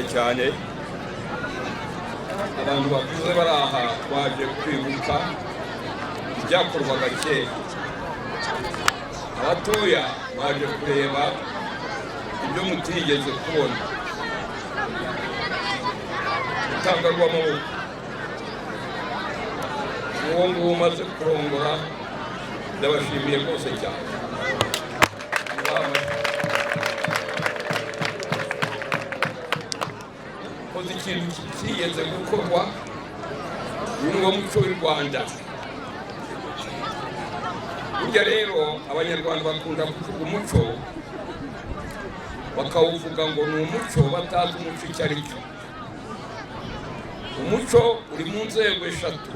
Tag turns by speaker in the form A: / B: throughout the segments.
A: murakoze cyane. Abantu bakuze bari aha baje kwibuka ibyakorwaga kera, abatoya baje kureba ibyo mutigeze kubona, utanga rw'amaboko. Uwo nguwo umaze kurongora, ndabashimiye rwose cyane. Koze ikintu kigeze gukorwa n'uwo muco w'u Rwanda. Burya rero abanyarwanda bakunda kuvuga umuco, bakawuvuga ngo ni umuco, batazi umuco icyo ari cyo. Umuco uri mu nzego eshatu.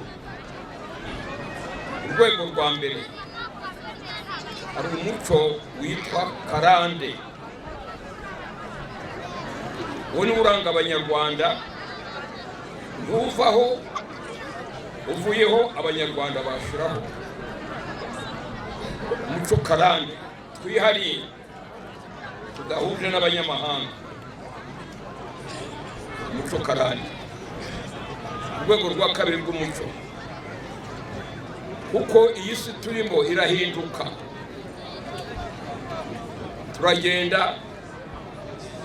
A: Urwego rwa mbere hari umuco witwa karande. Uwo ni uranga abanyarwanda, ntuvaho, uvuyeho abanyarwanda bashiraho. Umuco karande twihariye, tudahuje n'abanyamahanga. Umuco karande. Urwego rwa kabiri rw'umuco, kuko iyi si turimo irahinduka, turagenda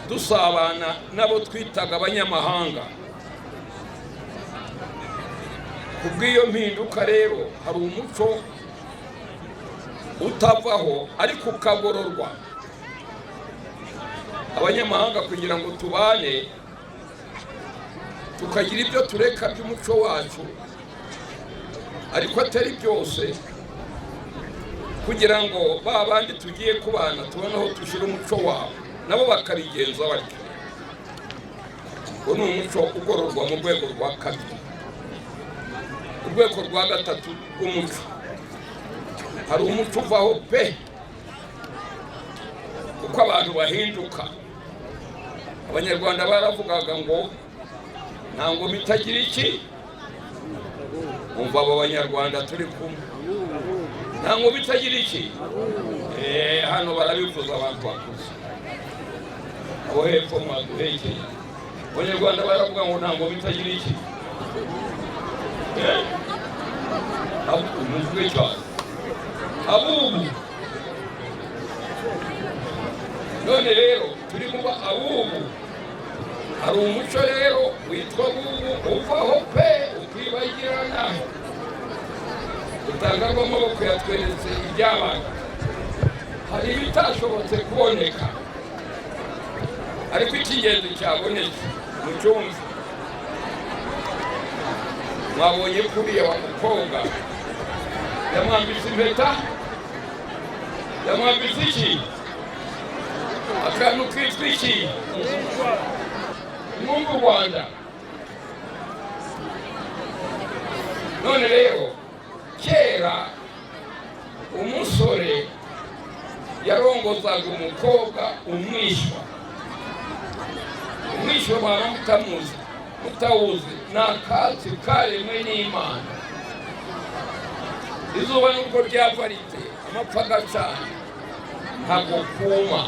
A: dusabana nabo twitaga abanyamahanga. Kubw'iyo mpinduka rero hari umuco utavaho ariko ukagororwa. Abanyamahanga kugira ngo tubane, tukagira ibyo tureka by'umuco wacu, ariko atari byose, kugira ngo ba bandi tugiye kubana tubone aho dushyira umuco wabo, nabo bakabigenza batyo. Uwo ni umuco ugororwa mu rwego rwa kabiri. Urwego rwa gatatu rw'umuco, hari umuco uvaho pe, kuko abantu bahinduka. Abanyarwanda baravugaga ngo nta ngoma itagira iki. Umva abo banyarwanda turi kumwe, nta ngoma itagira iki. Hano barabivuza abantu bakuze, abo hepfo mwaduhekeye. Abanyarwanda baravuga ngo nta ngoma itagira iki. Muvuge cyane abubu. None rero turi kuba abubu. Hari umuco rero witwa abubu uvaho pe, ukibagirana. Utanga rw'amaboko yatweretse ibyabaga. Hari ibitashobotse kuboneka, ariko icy'ingenzi cyabonetse mu cyumba. Mwabonye kuriya wa mukobwa yamwambitse impeta, yamwambitse iki? Akantu kitwa iki? Mungu Rwanda. None rero kera umusore yarongozaga umukobwa umwishywa. Umwishywa baba mutamuzi, mutawuzi, ni akatsi karemwe n'Imana. Izuba nubwo ryava rite, amapfa agacana, ntabwo kuma.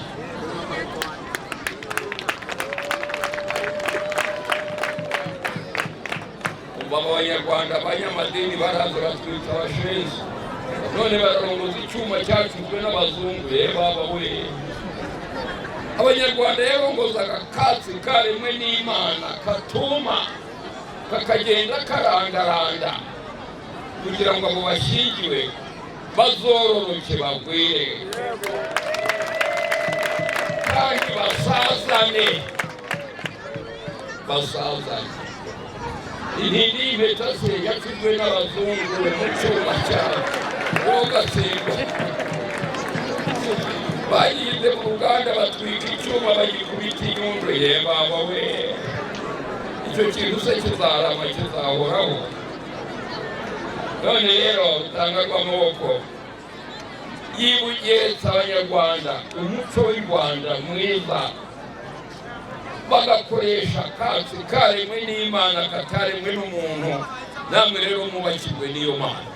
A: Abanyarwanda abanyamadini baraza batwita abashenzi, none bararongoza icyuma cyacuzwe n'abazungu. Baba we, Abanyarwanda yarongozaga akatsi karemwe n'Imana, katuma kakagenda karandaranda, kugira ngo abo bashyingiwe bazororoke bagwire kandi basazane. Intindi y'impeta se yacuzwe n'abazungu mu cyuma cyabo, wogatsemba. Bayize mu ruganda batwika icyuma bagikubita inyundo. Baba we, icyo kintu se kizarama, kizahoraho. None rero utanga rw'amaboko yibugetsa abanyarwanda umuco w'u Rwanda mwiza, bagakoresha akatsi karemwe n'Imana, kataremwe n'umuntu. Namwe rero mubakirwe n'iyo Mana.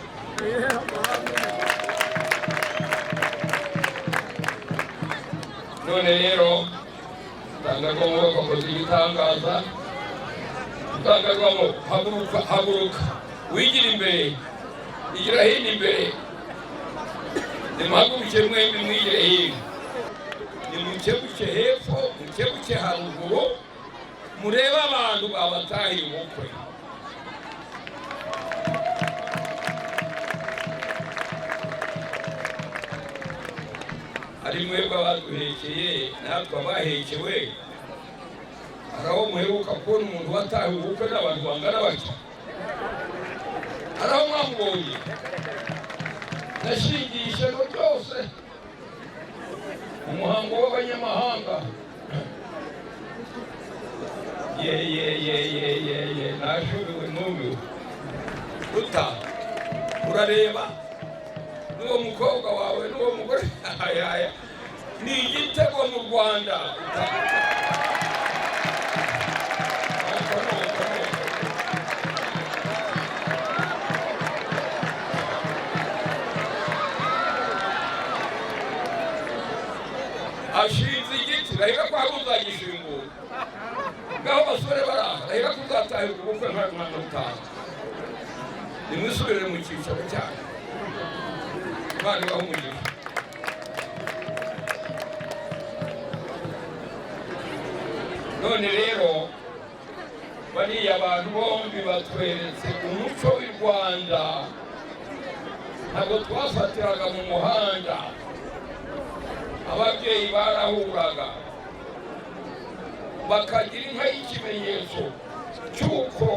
A: None rero Tangarwamo bakoze igitangaza, tangarwamo haguruka wigira imbere, igira hino imbere, nimuhaguruke mwembi mwigire hino, nimukebuke hepfo, mukebuke haruguru, murebe abantu babatahiye ubukwe. Ari mwebwe abaduhekeye natwe abahekewe, hari aho muheruka kubona umuntu watahiye ubukwe n'abantu bangana batya? Hari aho mwamubonye? Nashingiye ishyano ryose umuhango w'abanyamahanga. Nashubiwe n'ubu uta urareba n'uwo mukobwa wawe n'uwo mugore ni igitego mu Rwanda. Ashinze igiti rahera ko uzagishingura, ngaho basore baraha rahera ko uzatahira ubukwe nta mwana utaha. Nimwisubirire mu cyicaro cyane, Imana ibahe umugisha. None rero bariya abantu bombi batweretse umuco w'u Rwanda, ntabwo twafatiraga mu muhanda, ababyeyi barahuraga bakagira inka y'ikimenyetso cy'uko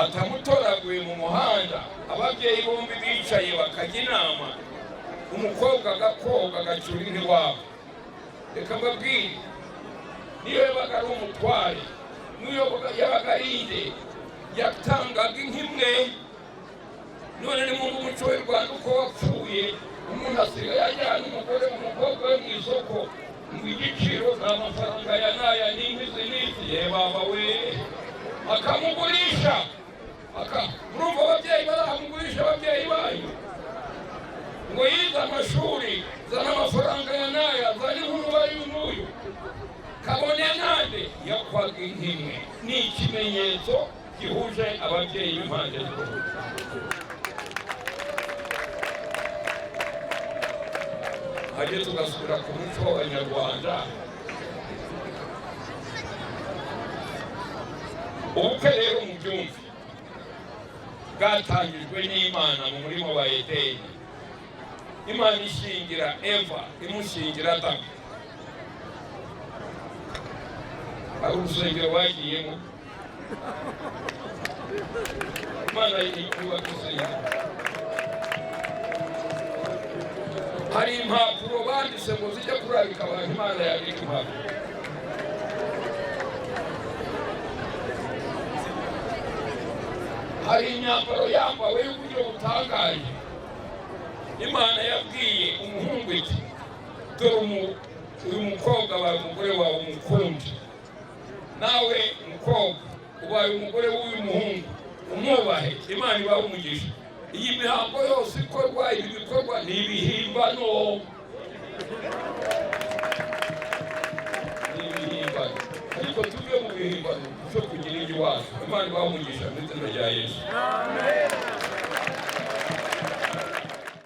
A: atamutoraguye mu muhanda. Ababyeyi bombi bicaye bakajya inama, umukobwa agakoga agacyura inka iwabo. Reka mbabwire, niyo yabaga ari umutware, niyo yabaga ari inde, yatangaga inka imwe. None ni mu muco w'u Rwanda uko wapfuye, umuntu asigaye ajyana umugore umukobwa we mu isoko, ngo igiciro ni amafaranga ya n'aya n'inka izi n'izi, baba we akamugurisha. Murumva ababyeyi baramugurisha ababyeyi banyu ngo yize amashuri, zana amafaranga ya n'aya, zana inkuba y'uyu kabone nande. Yakwaga inka imwe, ni ikimenyetso gihuje ababyeyi b'impande zose. Hajye tugasubira ku muco w'Abanyarwanda. Ubukwe rero mu byumve bwatangijwe n'Imana mu murimo wa Edeni. Imana ishingira Eva, imushingira Adamu. Hari urusengero bagiyemo, Imana yubaka urusengero. Hari impapuro banditse ngo zijya kurabika abantu, Imana yabika impapuro. Hari imyambaro yambawe y'uburyo butangaje. Imana yabwiye umuhungu iti, dore uyu mukobwa wawe umugore wawe umukunde, nawe umukobwa ubaye umugore w'uyu muhungu umwubahe. Imana ibahe umugisha. Iyi mihango yose ikorwa, ibi bikorwa ni ibihimbano, ariko tuve mu bihimbano cyo kugira iwacu. Imana ibahe umugisha mu izina rya Yesu. Amen.